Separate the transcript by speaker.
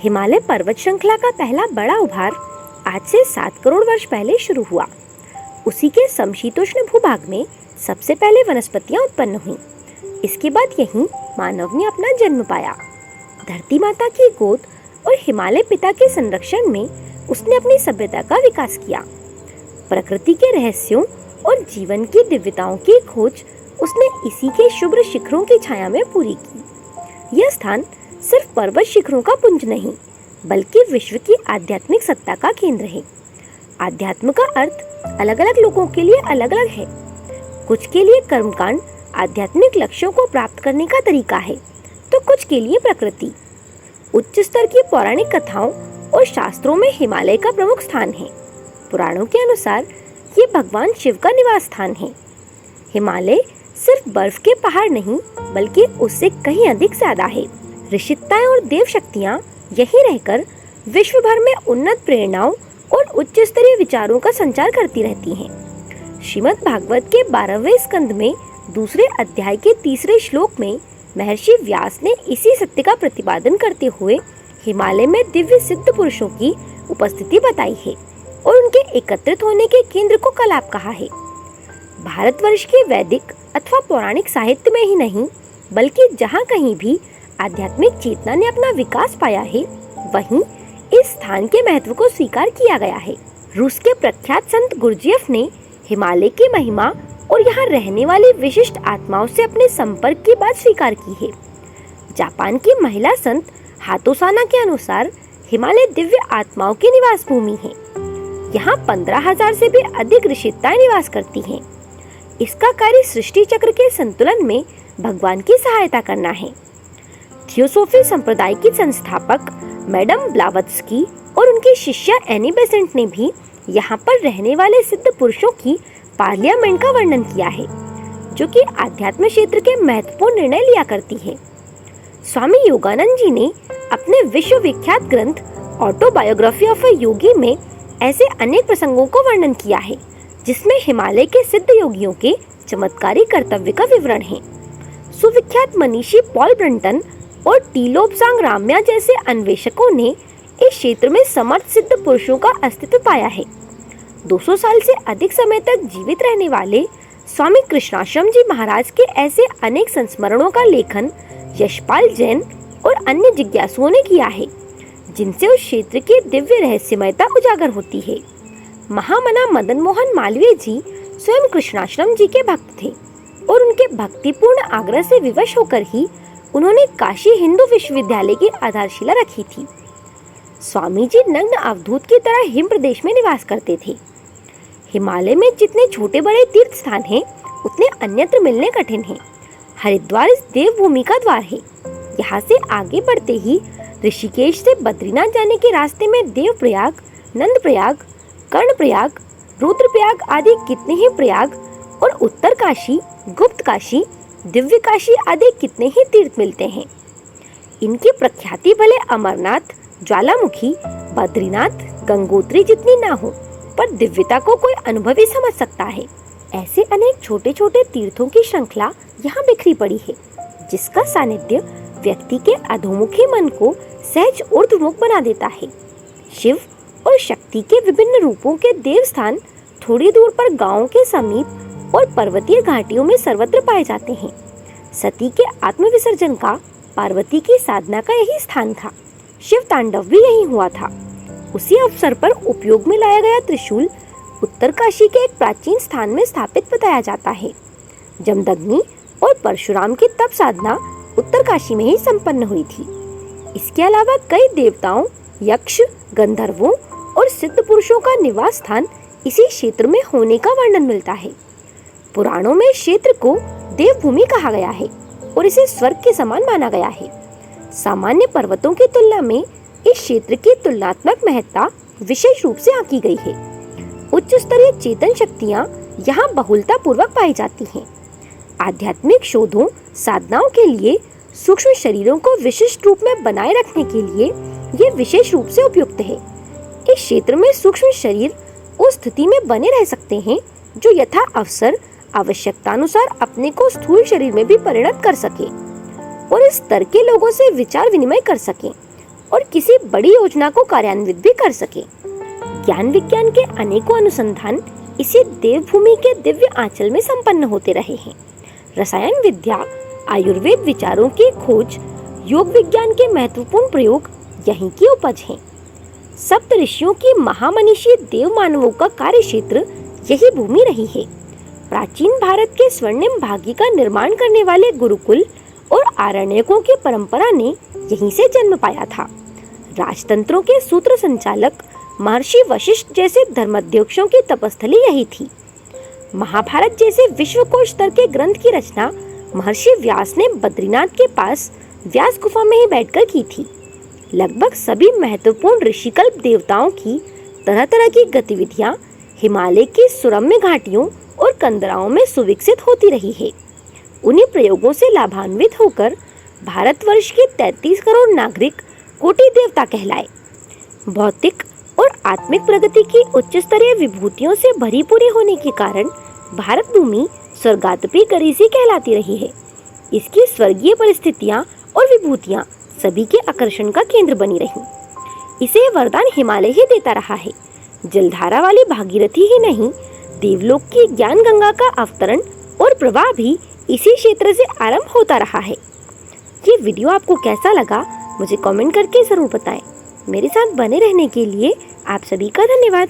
Speaker 1: हिमालय पर्वत श्रृंखला का पहला बड़ा उभार आज से 7 करोड़ वर्ष पहले शुरू हुआ। उसी के समशीतोष्ण भूभाग में सबसे पहले वनस्पतियां उत्पन्न हुईं। इसके बाद यहीं मानव ने अपना जन्म पाया। धरती माता की गोद और हिमालय पिता के संरक्षण में उसने अपनी सभ्यता का विकास किया। प्रकृति के रहस्यों और जीवन की दिव्यताओं की खोज उसने इसी के शुभ्र शिखरों की छाया में पूरी की। यह स्थान सिर्फ पर्वत शिखरों का पुंज नहीं, बल्कि विश्व की आध्यात्मिक सत्ता का केंद्र है। आध्यात्म का अर्थ अलग अलग लोगों के लिए अलग अलग है। कुछ के लिए कर्मकांड आध्यात्मिक लक्ष्यों को प्राप्त करने का तरीका है, तो कुछ के लिए प्रकृति। उच्च स्तर की पौराणिक कथाओं और शास्त्रों में हिमालय का प्रमुख स्थान है। पुराणों के अनुसार ये भगवान शिव का निवास स्थान है। हिमालय सिर्फ बर्फ के पहाड़ नहीं, बल्कि उससे कहीं अधिक ज्यादा है। ऋषिताएं और देव शक्तियां यहीं रहकर विश्व भर में उन्नत प्रेरणाओं और उच्च स्तरीय विचारों का संचार करती रहती हैं। श्रीमद् भागवत के 12वें स्कंद में दूसरे अध्याय के 3 श्लोक में महर्षि व्यास ने इसी सत्य का प्रतिपादन करते हुए हिमालय में दिव्य सिद्ध पुरुषों की उपस्थिति बताई है और उनके एकत्रित होने के केंद्र को कलाप कहा है। भारतवर्ष के वैदिक अथवा पौराणिक साहित्य में ही नहीं, बल्कि जहाँ कहीं भी आध्यात्मिक चेतना ने अपना विकास पाया है, वहीं इस स्थान के महत्व को स्वीकार किया गया है। रूस के प्रख्यात संत गुरजियफ ने हिमालय की महिमा और यहाँ रहने वाली विशिष्ट आत्माओं से अपने संपर्क की बात स्वीकार की है। जापान की महिला संत हातोसाना के अनुसार हिमालय दिव्य आत्माओं की निवास भूमि है। यहाँ 15,000 से भी अधिक ऋषिताएं निवास करती हैं। इसका कार्य सृष्टि चक्र के संतुलन में भगवान की सहायता करना है। थियोसोफी संप्रदाय की संस्थापक मैडम ब्लावत्स्की और उनकी शिष्या एनी बेसेंट ने भी यहाँ पर रहने वाले सिद्ध पुरुषों की पार्लियामेंट का वर्णन किया है, जो कि आध्यात्म क्षेत्र के महत्वपूर्ण निर्णय लिया करती है। स्वामी योगानंद जी ने अपने विश्वविख्यात ग्रंथ ऑटोबायोग्राफी ऑफ अ योगी में ऐसे अनेक प्रसंगों को वर्णन किया है, जिसमें हिमालय के सिद्ध योगियों के चमत्कारी कर्तव्य का विवरण है। सुविख्यात मनीषी पॉल ब्रंटन और टी लोब्सांग राम्या जैसे अन्वेषकों ने इस क्षेत्र में समर्थ सिद्ध पुरुषों का अस्तित्व पाया है। 200 साल से अधिक समय तक जीवित रहने वाले स्वामी कृष्णाश्रम जी महाराज के ऐसे अनेक संस्मरणों का लेखन यशपाल जैन और अन्य जिज्ञासुओं ने किया है, जिनसे उस क्षेत्र की दिव्य रहस्यमयता उजागर होती है। महामना मदन मोहन मालवीय जी स्वयं कृष्णाश्रम जी के भक्त थे और उनके भक्तिपूर्ण आग्रह से विवश होकर ही उन्होंने काशी हिंदू विश्वविद्यालय की आधारशिला रखी थी। स्वामी जी नग्न अवधूत की तरह हिम प्रदेश में निवास करते थे। हिमालय में जितने छोटे बड़े तीर्थ स्थान हैं, उतने अन्यत्र मिलने कठिन हैं। हरिद्वार इस देवभूमि का द्वार है। यहाँ से आगे बढ़ते ही ऋषिकेश से बद्रीनाथ जाने के रास्ते में देवप्रयाग, नंदप्रयाग, कर्णप्रयाग, रुद्रप्रयाग आदि कितने ही प्रयाग और उत्तर काशी, गुप्त काशी, दिव्य काशी आदि कितने ही तीर्थ मिलते हैं। इनकी प्रख्याति भले अमरनाथ, ज्वालामुखी, बद्रीनाथ, गंगोत्री जितनी ना हो, पर दिव्यता को कोई अनुभवी समझ सकता है। ऐसे अनेक छोटे छोटे तीर्थों की श्रृंखला यहाँ बिखरी पड़ी है, जिसका सानिध्य व्यक्ति के अधोमुखी मन को सहज ऊर्ध्वमुख बना देता है। शिव और शक्ति के विभिन्न रूपों के देवस्थान थोड़ी दूर पर गांवों के समीप और पर्वतीय घाटियों में सर्वत्र पाए जाते हैं। सती के आत्मविसर्जन का, पार्वती की साधना का यही स्थान था। शिव तांडव भी यही हुआ था। उसी अवसर पर उपयोग में लाया गया त्रिशूल उत्तरकाशी के एक प्राचीन स्थान में स्थापित बताया जाता है। जमदग्नि और परशुराम की तप साधना उत्तरकाशी में ही संपन्न हुई थी। इसके अलावा कई देवताओं, यक्ष, गंधर्वों और सिद्ध पुरुषों का निवास स्थान इसी क्षेत्र में होने का वर्णन मिलता है। पुराणों में क्षेत्र को देवभूमि कहा गया है और इसे स्वर्ग के समान माना गया है। सामान्य पर्वतों की तुलना में इस क्षेत्र की तुलनात्मक महत्ता विशेष रूप से आंकी गई है। उच्च स्तरीय चेतन शक्तियाँ यहाँ बहुलता पूर्वक पाई जाती हैं। आध्यात्मिक शोधों, साधनाओं के लिए सूक्ष्म शरीरों को विशिष्ट रूप में बनाए रखने के लिए ये विशेष रूप से उपयुक्त है। इस क्षेत्र में सूक्ष्म शरीर उस स्थिति में बने रह सकते हैं जो यथा अवसर आवश्यकतानुसार अपने को स्थूल शरीर में भी परिणत कर सके और इस स्तर के लोगों से विचार विनिमय कर सके और किसी बड़ी योजना को कार्यान्वित भी कर सके। ज्ञान विज्ञान के अनेकों अनुसंधान इसी देवभूमि के दिव्य आंचल में संपन्न होते रहे हैं। रसायन विद्या, आयुर्वेद विचारों की खोज, योग विज्ञान के महत्वपूर्ण प्रयोग यहीं की उपज हैं। सप्त ऋषियों की महामनीषी देव मानवों का कार्य क्षेत्र यही भूमि रही है। प्राचीन भारत के स्वर्णिम भाग्य का निर्माण करने वाले गुरुकुल और आरण्यकों की परंपरा ने यहीं से जन्म पाया था। राजतंत्रों के सूत्र संचालक महर्षि वशिष्ठ जैसे धर्माध्यक्षों की तपस्थली यही थी। महाभारत जैसे विश्वकोश स्तर के ग्रंथ की रचना महर्षि व्यास ने बद्रीनाथ के पास व्यास गुफा में ही बैठकर की थी। लगभग सभी महत्वपूर्ण ऋषिकल्प देवताओं की तरह तरह की गतिविधियां हिमालय की सुरम्य घाटियों और कंदराओं में सुविकसित होती रही है। उन्हीं प्रयोगों से लाभान्वित होकर भारतवर्ष के 33 करोड़ नागरिक कोटि देवता कहलाए। भौतिक और आत्मिक प्रगति की उच्च स्तरीय विभूतियों से भरी पूरी होने के कारण भारत भूमि स्वर्गातपी गरीसी कहलाती रही है। इसकी स्वर्गीय परिस्थितियां और विभूतियां सभी के आकर्षण का केंद्र बनी रहीं। इसे वरदान हिमालय ही देता रहा है। जलधारा वाली भागीरथी ही नहीं, देवलोक की ज्ञान गंगा का अवतरण और प्रवाह भी इसी क्षेत्र से आरंभ होता रहा है। ये वीडियो आपको कैसा लगा मुझे कमेंट करके जरूर बताएं। मेरे साथ बने रहने के लिए आप सभी का धन्यवाद।